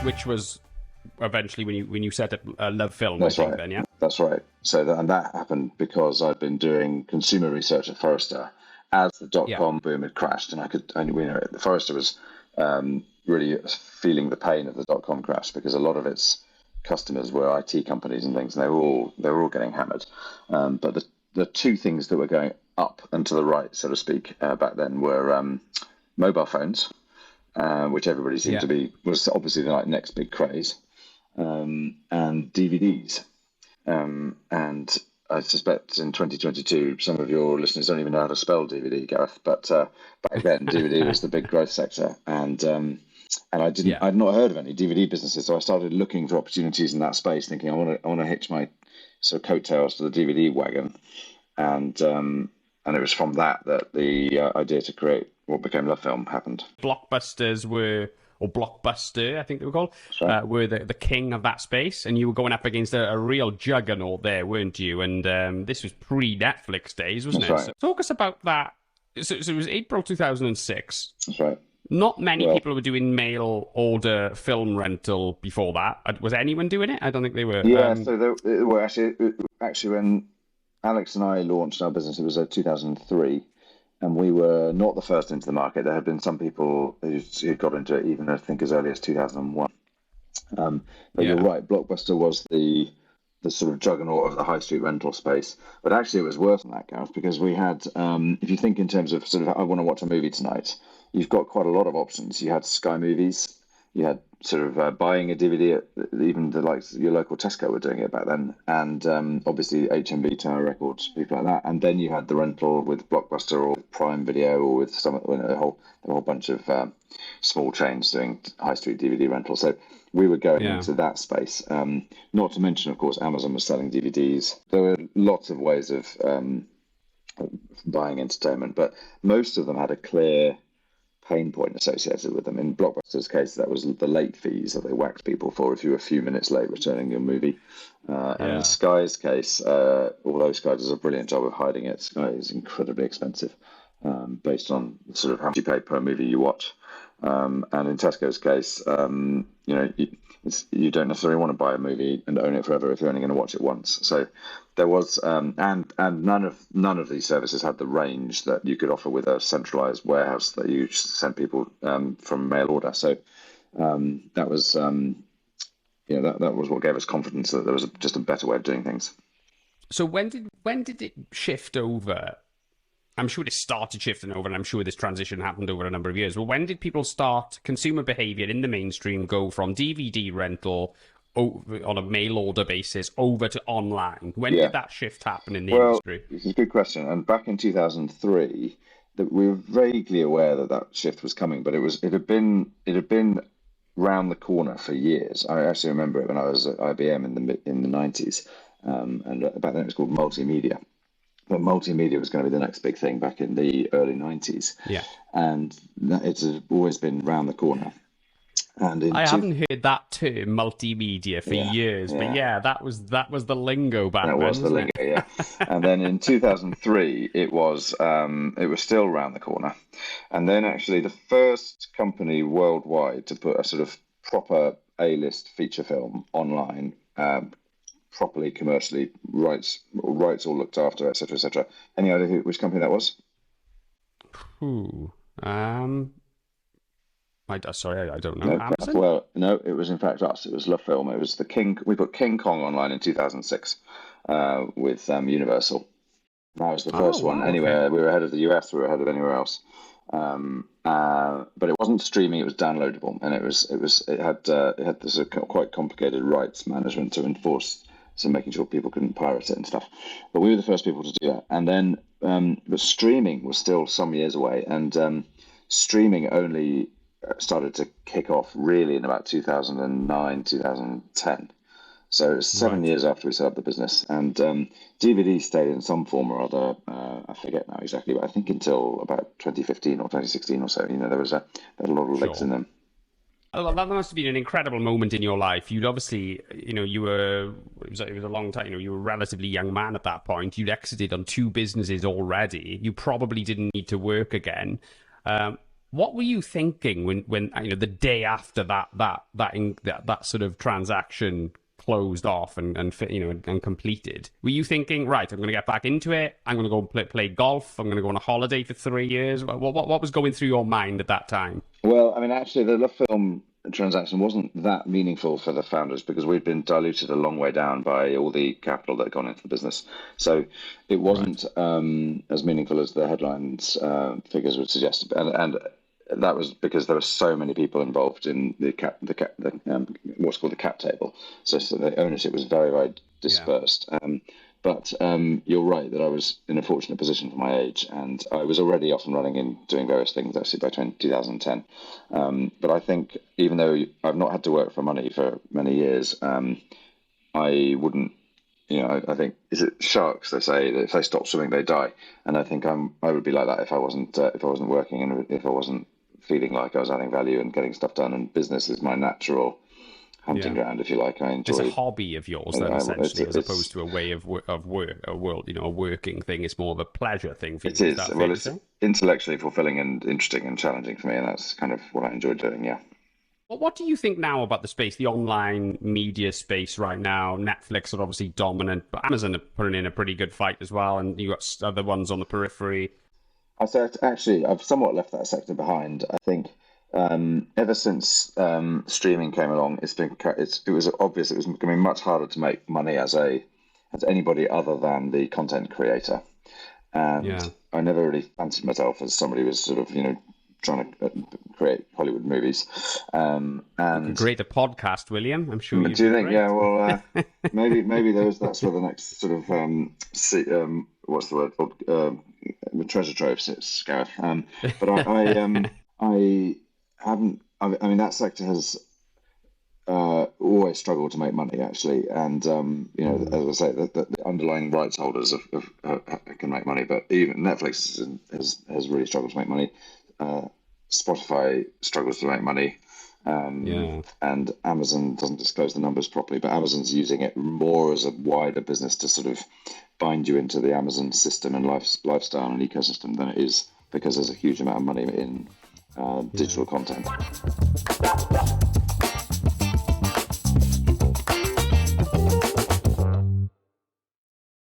which was eventually when you set up Love Film. That's I think, right. Then, yeah. That's right. So that happened because I'd been doing consumer research at Forrester as the .com boom had crashed, and Forrester was really feeling the pain of the .com crash because a lot of its customers were IT companies and things, and they were all getting hammered. But the two things that were going up and to the right, so to speak, back then were mobile phones, which everybody seemed to be, was obviously the next big craze, and DVDs. And I suspect in 2022, some of your listeners don't even know how to spell DVD, Gareth. But back then, DVD was the big growth sector, and I'd not heard of any DVD businesses, so I started looking for opportunities in that space, thinking I want to hitch my sort of coattails to the DVD wagon, and it was from that the idea to create what became Love Film happened. Blockbuster, I think they were called, were the king of that space, and you were going up against a real juggernaut there, weren't you? And this was pre-Netflix days, wasn't That's it? right. So talk us about that. So it was April 2006. That's right. Not many people were doing mail order film rental before that. Was anyone doing it? I don't think they were. Yeah, so they were actually when Alex and I launched our business, it was 2003. And we were not the first into the market. There had been some people who got into it even, I think, as early as 2001. But you're right, Blockbuster was the sort of juggernaut of the high street rental space. But actually, it was worse than that, Gareth, because we had, if you think in terms of sort of, I want to watch a movie tonight, you've got quite a lot of options. You had Sky Movies. You had sort of buying a DVD, even the likes your local Tesco were doing it back then, and obviously HMV, Tower Records, people like that. And then you had the rental with Blockbuster or Prime Video or with a whole bunch of small chains doing high street DVD rental. So we were going into that space. Not to mention, of course, Amazon was selling DVDs. There were lots of ways of buying entertainment, but most of them had a clear pain point associated with them. In Blockbuster's case, that was the late fees that they whacked people for if you were a few minutes late returning your movie. And in Sky's case, although Sky does a brilliant job of hiding it, Sky is incredibly expensive based on sort of how much you pay per movie you watch. And in Tesco's case, you don't necessarily want to buy a movie and own it forever if you're only going to watch it once. So there was, and none of these services had the range that you could offer with a centralized warehouse that you sent people from mail order. So that was, that was what gave us confidence that there was just a better way of doing things. So when did it shift over? I'm sure it started shifting over, and I'm sure this transition happened over a number of years. Well, when did people start consumer behavior in the mainstream go from DVD rental on a mail order basis over to online? When did that shift happen in the industry? It's a good question. And back in 2003, we were vaguely aware that shift was coming, but it had been round the corner for years. I actually remember it when I was at IBM in the 90s, and back then it was called multimedia. But multimedia was going to be the next big thing back in the early 90s. Yeah. And it's always been round the corner. And I haven't heard that term, multimedia, for years. But that was the lingo back then. That was the lingo, yeah. And then in 2003, it was still round the corner. And then actually the first company worldwide to put a sort of proper A-list feature film online, properly commercially, rights all looked after, etc., etc. Any idea which company that was? I don't know. No, well, no, it was in fact us. It was Love Film. It was we put King Kong online in 2006 with Universal. That was the first one. Anyway, we were ahead of the US. We were ahead of anywhere else. But it wasn't streaming; it was downloadable, and it had this quite complicated rights management to enforce. So making sure people couldn't pirate it and stuff. But we were the first people to do that. And then, but streaming was still some years away. And streaming only started to kick off really in about 2009, 2010. So it was 7 years after we set up the business. And DVD stayed in some form or other. I forget now exactly, but I think until about 2015 or 2016 or so. There was a lot of legs in them. Well, that must have been an incredible moment in your life. You'd obviously, it was a long time, you were a relatively young man at that point. You'd exited on 2 businesses already. You probably didn't need to work again. What were you thinking when the day after that sort of transaction closed off and completed? Were you thinking, right, I'm going to get back into it, I'm going to go play golf, I'm going to go on a holiday for 3 years? What was going through your mind at that time? Well, I mean, actually, the film transaction wasn't that meaningful for the founders because we'd been diluted a long way down by all the capital that had gone into the business. So it wasn't as meaningful as the headlines figures would suggest, and that was because there were so many people involved in what's called the cap table. So the ownership was very, very dispersed. But you're right that I was in a fortunate position for my age, and I was already off and running and doing various things actually by 2010. But I think even though I've not had to work for money for many years, I wouldn't. I think, is it sharks? They say that if they stop swimming, they die, and I think I would be like that if I wasn't working and if I wasn't feeling like I was adding value and getting stuff done. And business is my natural hunting ground, if you like. I enjoy. It's a hobby of yours, then, essentially, as opposed to a way of work, a working thing. It's more of a pleasure thing for you. It is. Well, it's intellectually fulfilling and interesting and challenging for me, and that's kind of what I enjoy doing. Yeah. Well, what do you think now about the space, the online media space right now? Netflix are obviously dominant, but Amazon are putting in a pretty good fight as well, and you got other ones on the periphery. I said, actually, I've somewhat left that sector behind. I think ever since streaming came along, it was obvious it was going to be much harder to make money as anybody other than the content creator. And I never really fancied myself as somebody who was sort of trying to create Hollywood movies. And you could create a podcast, William. I'm sure you do. You think? Great. Yeah. Well, maybe that's where the next sort of what's the word called? Treasure trove sits, Gareth. But I haven't. I mean, that sector has always struggled to make money, actually. And as I say, the underlying rights holders can make money, but even Netflix has really struggled to make money. Spotify struggles to make money. And Amazon doesn't disclose the numbers properly, but Amazon's using it more as a wider business to sort of bind you into the Amazon system and lifestyle and ecosystem than it is because there's a huge amount of money in digital content.